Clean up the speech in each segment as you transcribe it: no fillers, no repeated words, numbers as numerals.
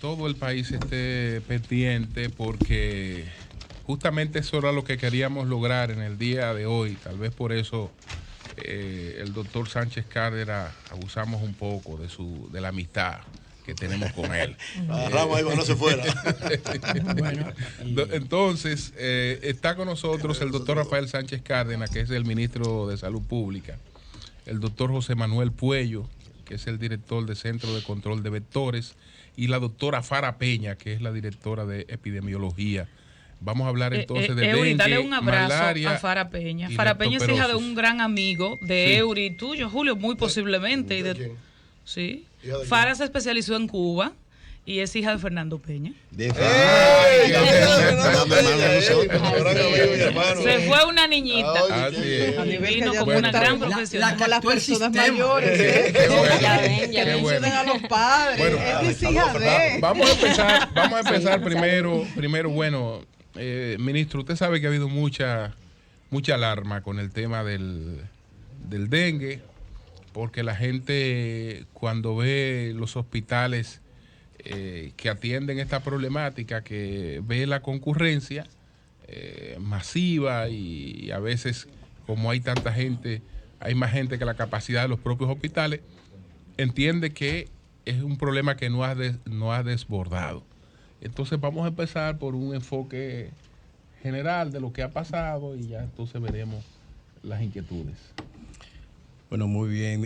todo el país esté pendiente porque justamente eso era lo que queríamos lograr en el día de hoy. Tal vez por eso el doctor Sánchez Cárdenas abusamos un poco de la amistad que tenemos con él. Agarramos ahí para no se fuera. Bueno, Entonces, está con nosotros el doctor Rafael Sánchez Cárdenas, que es el ministro de Salud Pública, el doctor José Manuel Puello, que es el director del Centro de Control de Vectores, y la doctora Fara Peña, que es la directora de Epidemiología. Vamos a hablar entonces de Eury, dengue, dale un abrazo malaria a Fara Peña. y Fara Peña es hija de leptospirosis. un gran amigo de Sí. Eury y tuyo, Julio, muy posiblemente. Y ¿De de, quién? sí. ¿Hija de Fara quién? se especializó en Cuba y es hija de Fernando Peña. ¡Ey! Se fue una niñita. Así es. Y vino que como ya una está- gran la profesional. Con las actual personas sistema. mayores, Qué bueno, Ya qué ven, ya bueno. mencionen a los padres. Bueno, es hija de. Vamos a empezar primero, bueno, ministro, usted sabe que ha habido mucha alarma con el tema del dengue, porque la gente cuando ve los hospitales que atienden esta problemática, que ve la concurrencia masiva y a veces como hay tanta gente, hay más gente que la capacidad de los propios hospitales, entiende que es un problema que no ha desbordado. Entonces vamos a empezar por un enfoque general de lo que ha pasado y ya entonces veremos las inquietudes. Bueno, muy bien,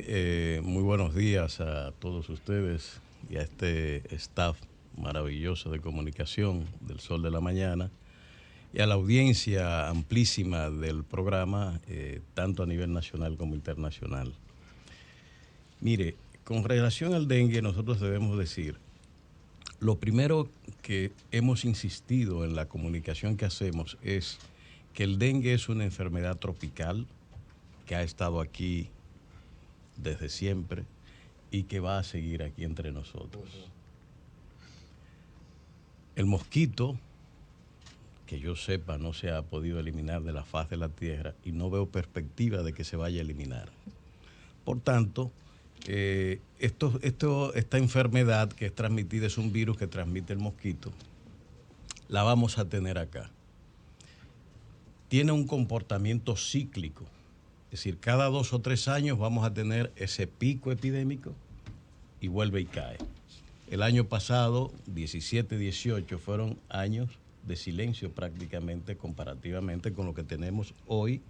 muy buenos días a todos ustedes y a este staff maravilloso de comunicación del Sol de la Mañana y a la audiencia amplísima del programa, tanto a nivel nacional como internacional. Mire, con relación al dengue, nosotros debemos decir, lo primero que hemos insistido en la comunicación que hacemos es que el dengue es una enfermedad tropical que ha estado aquí desde siempre y que va a seguir aquí entre nosotros. El mosquito, que yo sepa, no se ha podido eliminar de la faz de la tierra y no veo perspectiva de que se vaya a eliminar. Por tanto, esta enfermedad que es transmitida, es un virus que transmite el mosquito, la vamos a tener acá. Tiene un comportamiento cíclico, es decir, cada 2 o 3 años vamos a tener ese pico epidémico y vuelve y cae. El año pasado, 17, 18, fueron años de silencio prácticamente comparativamente con lo que tenemos hoy,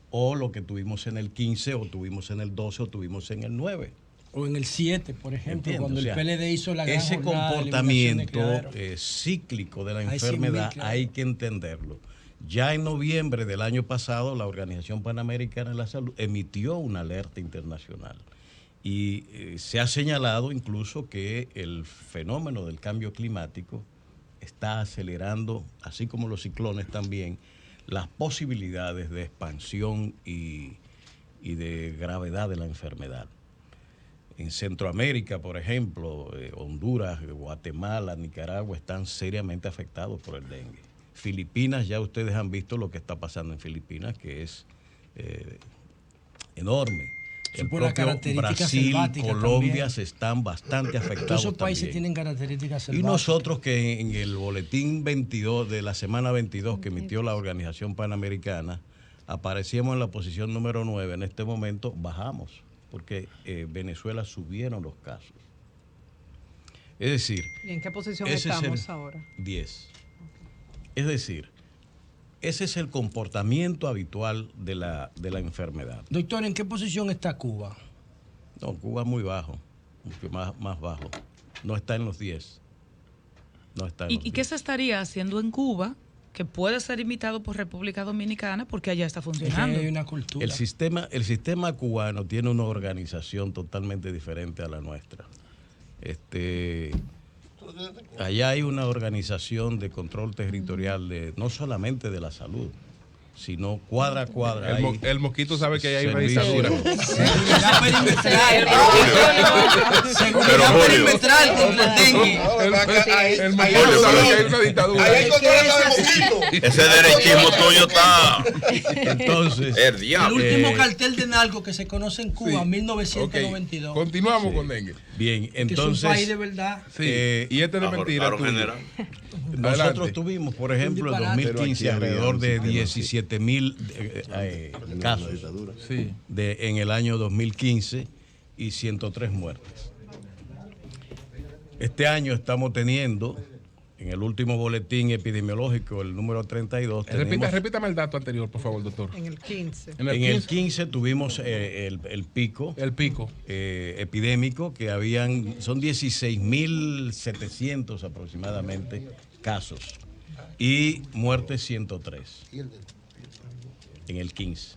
o lo que tuvimos en el 15, o tuvimos en el 12, o tuvimos en el 9. o en el 7, por ejemplo, Entiendo, cuando o sea, el PLD hizo la gran ese jornada de comportamiento eliminación de criaderos. cíclico de la Hay 100.000 enfermedad criaderos. hay que entenderlo. Ya en noviembre del año pasado, la Organización Panamericana de la Salud emitió una alerta internacional y se ha señalado incluso que el fenómeno del cambio climático está acelerando, así como los ciclones también, las posibilidades de expansión y de gravedad de la enfermedad. En Centroamérica, por ejemplo, Honduras, Guatemala, Nicaragua están seriamente afectados por el dengue. Filipinas, ya ustedes han visto lo que está pasando en Filipinas, que es enorme. Eso El por la propio característica Brasil, selvática Colombia también. se están bastante afectados Todos esos países también. tienen características Y selváticas. nosotros que en el boletín 22 de la semana 22 que emitió la Organización Panamericana, aparecíamos en la posición número 9, en este momento bajamos, porque Venezuela subieron los casos. Es decir, ¿Y en qué posición ese es estamos el ahora? 10. Es decir, ese es el comportamiento habitual de la enfermedad. Doctor, ¿en qué posición está Cuba? No, Cuba es muy bajo, mucho más bajo. No está en los 10. No está en los ¿Y qué 10. se estaría haciendo en Cuba que puede ser imitado por República Dominicana porque allá está Es que funcionando? hay una cultura. El sistema cubano tiene una organización totalmente diferente a la nuestra. Allá hay una organización de control territorial no solamente de la salud, sino cuadra a cuadra. El mosquito sabe que hay una servicio. dictadura. Seguridad perimetral. Pero, Seguridad Julio. perimetral contra el dengue. El mosquito sabe que hay una dictadura. Ahí hay controlando de mosquito. Ese derechismo tuyo está. Entonces, El El diablo. último cartel de narco que se conoce en Cuba, Sí. 1992. Ok, continuamos con dengue. bien, Que es un país de entonces verdad. Sí. Eh, y este de Ahora, mentira. ahora, tuyo. general. nosotros Adelante. tuvimos, por ejemplo, en disparate. 2015 Pero aquí alrededor de había un 17,000 casos Sí. en el año 2015 y 103 muertes. Este año estamos teniendo, en el último boletín epidemiológico, el número 32, Repítame el dato anterior, por favor, doctor. En el 15. En el en el 15, 15 tuvimos el pico el pico. epidémico, que son 16,700 aproximadamente casos y muertes 103 en el 15.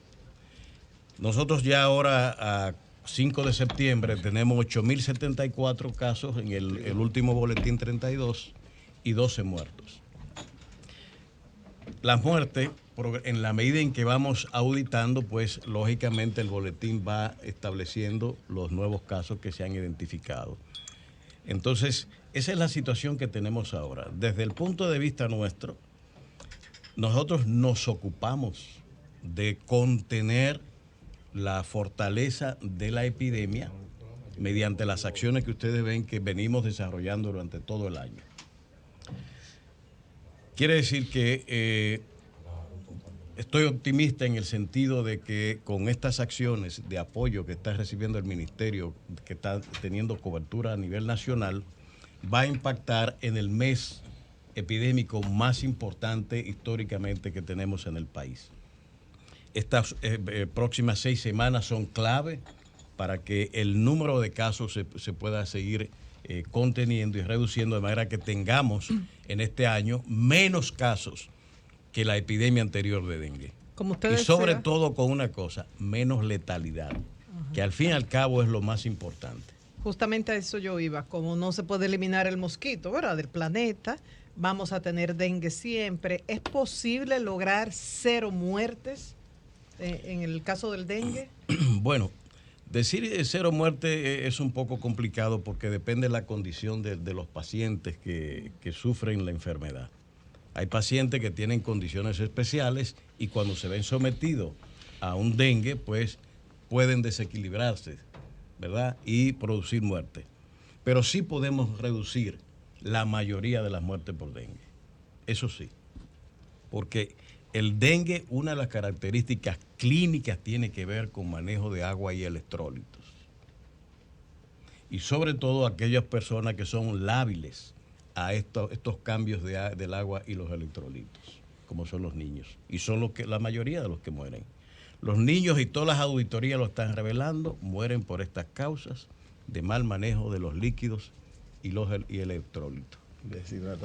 Nosotros ya ahora a 5 de septiembre tenemos 8,074 casos en el último boletín 32 y 12 muertos. Las muertes, en la medida en que vamos auditando, pues lógicamente el boletín va estableciendo los nuevos casos que se han identificado. Entonces, esa es la situación que tenemos ahora. Desde el punto de vista nuestro, nosotros nos ocupamos de contener la fortaleza de la epidemia mediante las acciones que ustedes ven que venimos desarrollando durante todo el año. Quiere decir que estoy optimista en el sentido de que con estas acciones de apoyo que está recibiendo el ministerio, que está teniendo cobertura a nivel nacional, va a impactar en el mes epidémico más importante históricamente que tenemos en el país. Estas próximas 6 semanas son clave para que el número de casos se pueda seguir conteniendo y reduciendo, de manera que tengamos en este año menos casos que la epidemia anterior de dengue. Como usted Y sobre desea. todo con una cosa, menos letalidad, que al fin y al cabo es lo más importante. Justamente a eso yo iba. Como no se puede eliminar el mosquito, ¿verdad?, del planeta, vamos a tener dengue siempre. ¿Es posible lograr 0 muertes en el caso del dengue? Bueno, decir 0 muertes es un poco complicado porque depende de la condición de los pacientes que sufren la enfermedad. Hay pacientes que tienen condiciones especiales y cuando se ven sometidos a un dengue, pues pueden desequilibrarse, ¿verdad?, y producir muerte. Pero sí podemos reducir la mayoría de las muertes por dengue. Eso sí, porque el dengue, una de las características clínicas tiene que ver con manejo de agua y electrolitos. Y sobre todo aquellas personas que son lábiles a estos cambios del agua y los electrolitos, como son los niños. Y son la mayoría de los que mueren. Los niños, y todas las auditorías lo están revelando, mueren por estas causas de mal manejo de los líquidos y electrolitos.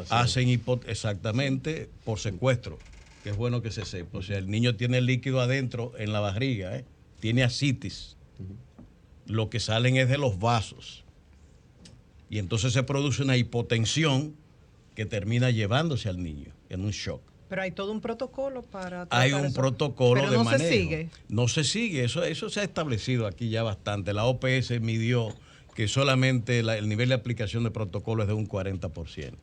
Hacen exactamente por secuestro, que es bueno que se sepa. O sea, el niño tiene el líquido adentro en la barriga, tiene ascitis. Lo que salen es de los vasos. Y entonces se produce una hipotensión que termina llevándose al niño en un shock. Pero hay todo un protocolo para Hay tratar un eso. protocolo Pero de no manejo. se sigue. No se sigue, eso se ha establecido aquí ya bastante. La OPS midió que solamente el nivel de aplicación de protocolo es de un 40%.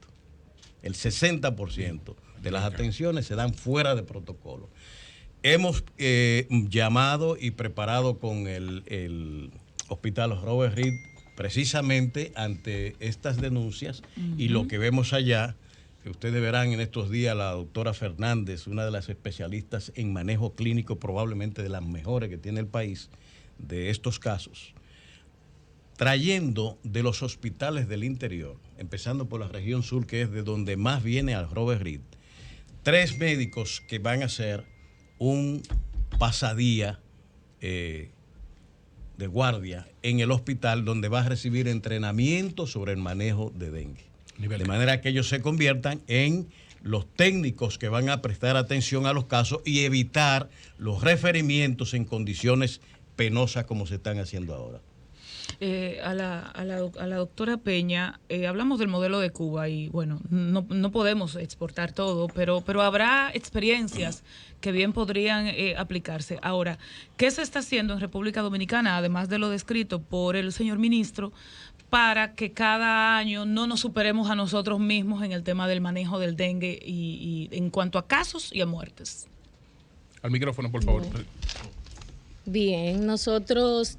El 60% de las atenciones se dan fuera de protocolo. Hemos llamado y preparado con el Hospital Robert Reed precisamente ante estas denuncias y lo que vemos allá, que ustedes verán en estos días la doctora Fernández, una de las especialistas en manejo clínico, probablemente de las mejores que tiene el país, de estos casos, trayendo de los hospitales del interior, empezando por la región sur, que es de donde más viene al Robert Reed, 3 médicos que van a hacer un pasadía de guardia en el hospital, donde va a recibir entrenamiento sobre el manejo de dengue. De manera que ellos se conviertan en los técnicos que van a prestar atención a los casos y evitar los referimientos en condiciones penosas como se están haciendo ahora. A la doctora Peña, hablamos del modelo de Cuba y bueno, no podemos exportar todo, pero habrá experiencias que bien podrían aplicarse. Ahora, ¿qué se está haciendo en República Dominicana, además de lo descrito por el señor ministro, para que cada año no nos superemos a nosotros mismos en el tema del manejo del dengue y en cuanto a casos y a muertes? Al micrófono, por favor. Bien, nosotros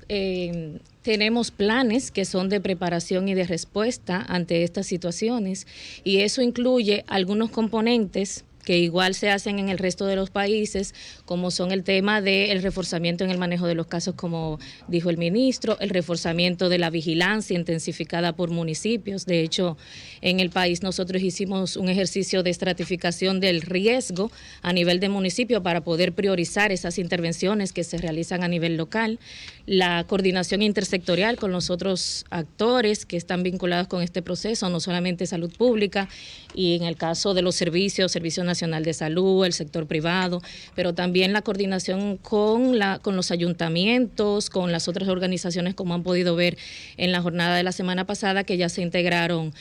tenemos planes que son de preparación y de respuesta ante estas situaciones, y eso incluye algunos componentes que igual se hacen en el resto de los países, como son el tema del reforzamiento en el manejo de los casos, como dijo el ministro, el reforzamiento de la vigilancia intensificada por municipios. De hecho, en el país nosotros hicimos un ejercicio de estratificación del riesgo a nivel de municipio para poder priorizar esas intervenciones que se realizan a nivel local, la coordinación intersectorial con los otros actores que están vinculados con este proceso, no solamente salud pública, y en el caso de los servicios, Servicio Nacional de Salud, el sector privado, pero también la coordinación con los ayuntamientos, con las otras organizaciones, como han podido ver en la jornada de la semana pasada, que ya se integraron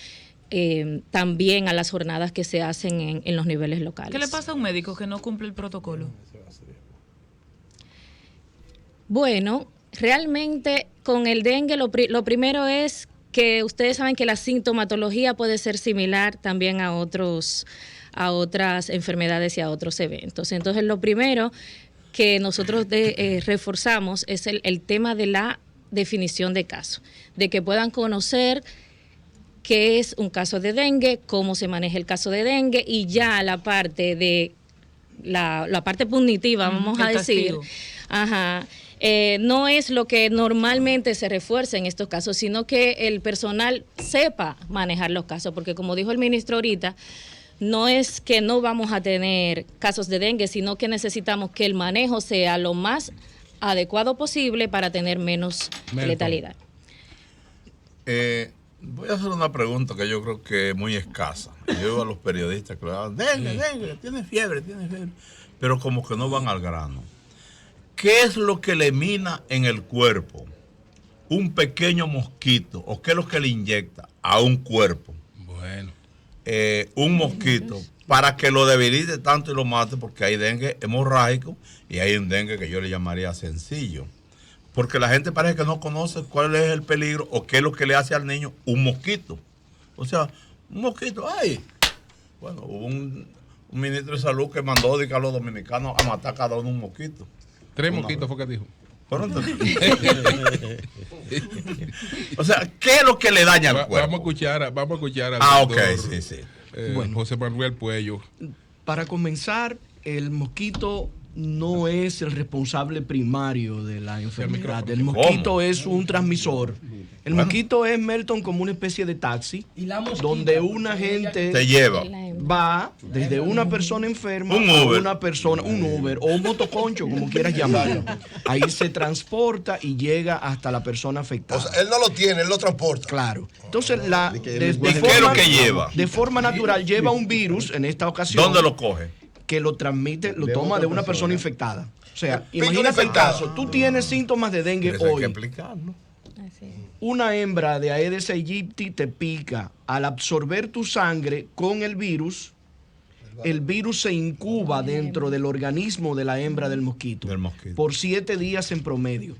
también a las jornadas que se hacen en los niveles locales. ¿Qué le pasa a un médico que no cumple el protocolo? Bueno, realmente con el dengue lo primero es que ustedes saben que la sintomatología puede ser similar también a otras enfermedades y a otros eventos. Entonces, lo primero que nosotros reforzamos es el tema de la definición de caso, de que puedan conocer qué es un caso de dengue, cómo se maneja el caso de dengue, y ya la parte de la parte punitiva, vamos a decir, no es lo que normalmente se refuerza en estos casos, sino que el personal sepa manejar los casos, porque como dijo el ministro ahorita, no es que no vamos a tener casos de dengue, sino que necesitamos que el manejo sea lo más adecuado posible para tener menos letalidad. Voy a hacer una pregunta que yo creo que es muy escasa. Yo veo a los periodistas que le dan dengue, tiene fiebre, pero como que no van al grano. ¿Qué es lo que le mina en el cuerpo un pequeño mosquito? ¿O qué es lo que le inyecta a un cuerpo? Bueno. Un mosquito para que lo debilite tanto y lo mate, porque hay dengue hemorrágico y hay un dengue que yo le llamaría sencillo. Porque la gente parece que no conoce cuál es el peligro o qué es lo que le hace al niño un mosquito. O sea, un mosquito, bueno, hubo un ministro de salud que mandó a los dominicanos a matar cada uno un mosquito. 3 mosquitos fue que dijo. O sea, ¿qué es lo que le daña al cuerpo? Vamos a escuchar al doctor, sí. José Manuel Puello. Para comenzar, el mosquito no es el responsable primario de la enfermedad. El mosquito es un transmisor. El mosquito es, Melton, como una especie de taxi, donde una gente te lleva. Va desde una persona enferma a una persona, un Uber o un motoconcho, como quieras llamarlo. Ahí se transporta y llega hasta la persona afectada. O sea, él no lo tiene, él lo transporta. Claro. Entonces, ¿qué es lo que lleva? De forma natural, lleva un virus, en esta ocasión. ¿Dónde lo coge? Que lo transmite, lo toma de una persona infectada. O sea, imagínate el caso, tú tienes síntomas de dengue hoy. Hay que explicarlo. Una hembra de Aedes aegypti te pica. Al absorber tu sangre con el virus se incuba dentro del organismo de la hembra del mosquito. Por 7 días en promedio,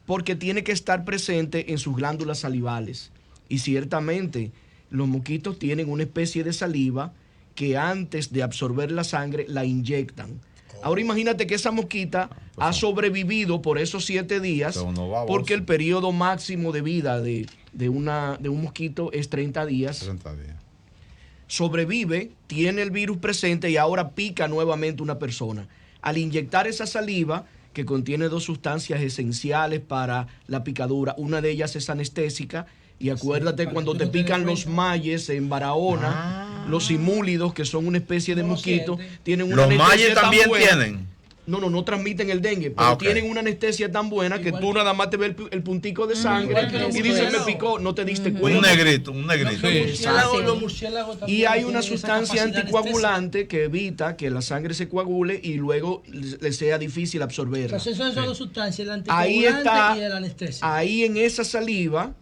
porque tiene que estar presente en sus glándulas salivales. Y ciertamente los mosquitos tienen una especie de saliva que antes de absorber la sangre la inyectan. Ahora imagínate que esa mosquita ha sobrevivido por esos 7 días, porque el periodo máximo de vida de un mosquito es 30 días. 30 días. Sobrevive, tiene el virus presente y ahora pica nuevamente una persona. Al inyectar esa saliva, que contiene 2 sustancias esenciales para la picadura, una de ellas es anestésica, y acuérdate cuando te pican los mayes en Barahona, los simúlidos, que son una especie de mosquito, tienen una los mayes también tienen. No transmiten el dengue, pero ok. tienen una anestesia tan buena que tú nada más te ves el puntico de sangre igual que los y dices, me murciélagos. picó, no te diste Un cuenta. negrito. Los murciélagos, los murciélagos Y también hay tienen una esa sustancia capacidad anticoagulante que evita que la sangre se coagule y luego le sea difícil absorberla. Entonces esas son dos sustancias, el Ahí anticoagulante y el está, anestesia. ahí en esa saliva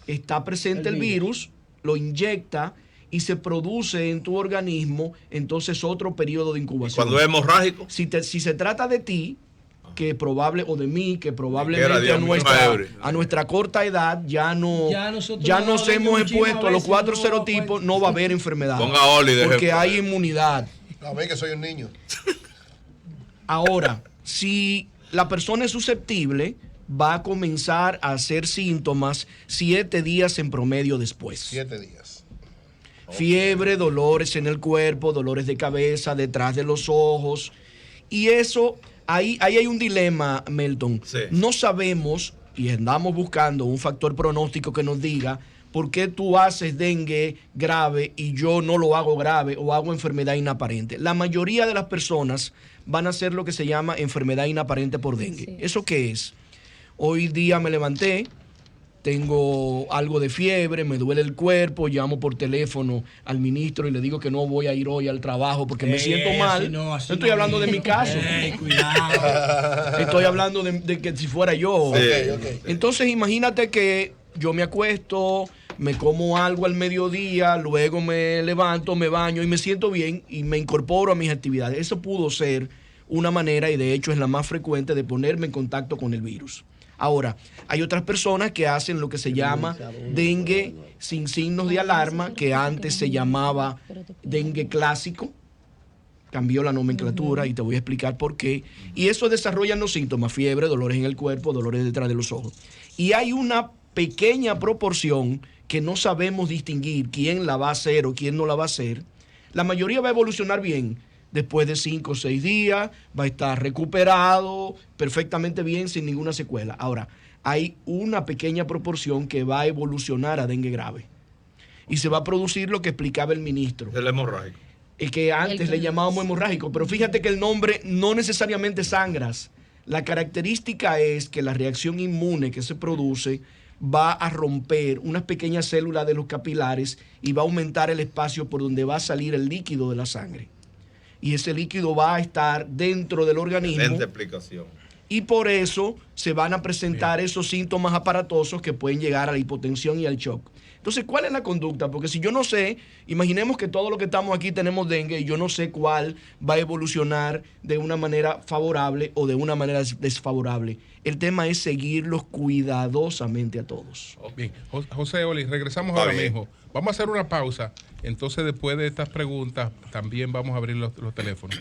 está presente el virus, lo inyecta y se produce en tu organismo entonces otro periodo de incubación. Cuando es hemorrágico. Si se trata de ti, que probable, o de mí, que Quiera probablemente Dios, a nuestra corta edad ya nos nosotros hemos un chino expuesto a a los veces 4 no serotipos, no va a haber enfermedad. Ponga Oli de porque ejemplo. hay inmunidad. A ver que soy un niño. Ahora, si la persona es susceptible, va a comenzar a hacer síntomas 7 días en promedio después. 7 días. Fiebre, dolores en el cuerpo, dolores de cabeza, detrás de los ojos. Y eso, ahí hay un dilema, Melton. Sí. No sabemos y andamos buscando un factor pronóstico que nos diga por qué tú haces dengue grave y yo no lo hago grave o hago enfermedad inaparente. La mayoría de las personas van a hacer lo que se llama enfermedad inaparente por dengue. Sí. ¿Eso qué es? Hoy día me levanté, tengo algo de fiebre, me duele el cuerpo, llamo por teléfono al ministro y le digo que no voy a ir hoy al trabajo porque me siento mal. así No así estoy hablando de mi caso. Cuidado. Estoy hablando de que si fuera yo. Sí. Entonces imagínate que yo me acuesto, me como algo al mediodía, luego me levanto, me baño y me siento bien y me incorporo a mis actividades. Eso pudo ser una manera, y de hecho es la más frecuente, de ponerme en contacto con el virus. Ahora, hay otras personas que hacen lo que se llama dengue sin signos de alarma, que antes se llamaba dengue clásico. Cambió la nomenclatura y te voy a explicar por qué. Y eso desarrollan los síntomas: fiebre, dolores en el cuerpo, dolores detrás de los ojos. Y hay una pequeña proporción que no sabemos distinguir quién la va a hacer o quién no la va a hacer. La mayoría va a evolucionar bien. Después de 5 o 6 días va a estar recuperado perfectamente bien sin ninguna secuela. Ahora, hay una pequeña proporción que va a evolucionar a dengue grave. Y se va a producir lo que explicaba el ministro. El hemorrágico. El que antes le llamábamos hemorrágico, pero fíjate que el nombre no necesariamente sangras. La característica es que la reacción inmune que se produce va a romper unas pequeñas células de los capilares y va a aumentar el espacio por donde va a salir el líquido de la sangre. Y ese líquido va a estar dentro del organismo. Excelente explicación. Y por eso se van a presentar esos síntomas aparatosos que pueden llegar a la hipotensión y al shock. Entonces, ¿cuál es la conducta? Porque si yo no sé, imaginemos que todos los que estamos aquí tenemos dengue y yo no sé cuál va a evolucionar de una manera favorable o de una manera desfavorable. El tema es seguirlos cuidadosamente a todos. Bien, José Oli, regresamos Está ahora bien. mismo. Vamos a hacer una pausa. Entonces, después de estas preguntas, también vamos a abrir los teléfonos.